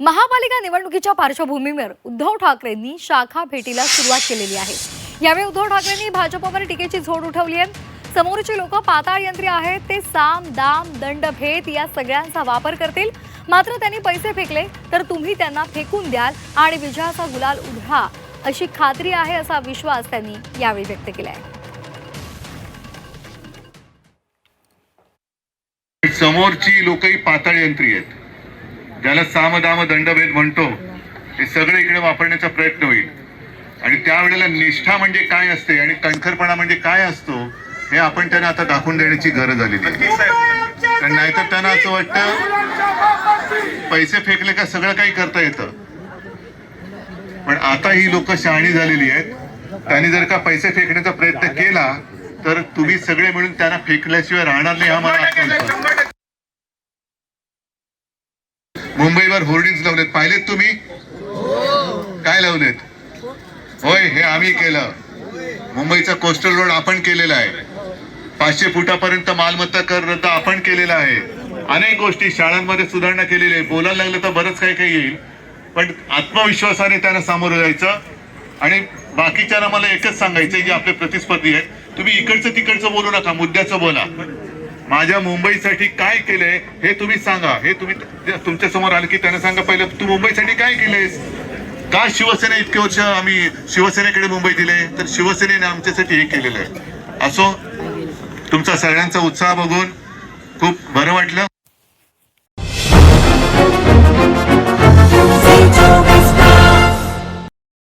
महापालिका निवडणुकीच्या पार्श्वभूमीवर उद्धव ठाकरेंनी शाखा भेटीला सुरुवात केलेली आहे। यावेळी उद्धव ठाकरेंनी भाजपवर टीकेची झोड उठवली आहे। समोरची लोक पाताळ यंत्री आहेत, ते साम दाम दंड भेद या सगळ्यांचा वापर करतील, मात्र त्यांनी पैसे फेकले तर तुम्ही त्यांना फेकून द्याल आणि विजयाचा गुलाल उधळा अशी खात्री आहे, असा विश्वास त्यांनी यावेळी व्यक्त केला आहे। समोरची लोकही पाताळ यंत्री आहेत, ज्याला सामदाम दंडभेद म्हणतो, हे सगळे इकडे वापरण्याचा प्रयत्न होईल। आणि त्यावेळेला निष्ठा म्हणजे काय असते आणि कणखरपणा म्हणजे काय असतो हे आपण त्यांना आता दाखवून देण्याची गरज आलेली आहे। नाहीतर त्यांना असं वाटतं पैसे फेकले का सगळं काही करता येतं, पण आता ही लोक शहाणी झालेली आहेत। त्यांनी जर का पैसे फेकण्याचा प्रयत्न केला तर तुम्ही सगळे मिळून त्यांना फेकल्याशिवाय राहणार नाही, हा मला आत्मविश्वास। मुंबईवर होर्डिंग्स लावलेत, पाहिलेत तुम्ही? काय लावलेत? होय, हे आम्ही केलं। मुंबईचा कोस्टल रोड आपण केलेला आहे, 500 फुटापर्यंत मालमत्ता कर रद्द आपण केलेला आहे, अनेक गोष्टी शाळांमध्ये सुधारणा केलेली आहे। बोलायला लागलं तर बरंच काही काही येईल, पण आत्मविश्वासाने त्यांना सामोरं जायचं। आणि बाकीच्यांना मला एकच सांगायचं, जे आपले प्रतिस्पर्धी आहेत, तुम्ही इकडचं तिकडचं बोलू नका, मुद्द्याचं बोला। माझ्या मुंबईसाठी काय केलंय हे तुम्ही सांगा। हे तुम्ही तुमच्या समोर आले की त्यांना सांगा, पहिलं तू मुंबईसाठी काय केलंयस, का शिवसेना इतके वर्ष आम्ही शिवसेनेकडे मुंबई दिले, तर शिवसेनेने आमच्यासाठी हे केलेलं आहे। असो, तुमचा सगळ्यांचा उत्साह बघून खूप बरं वाटलं।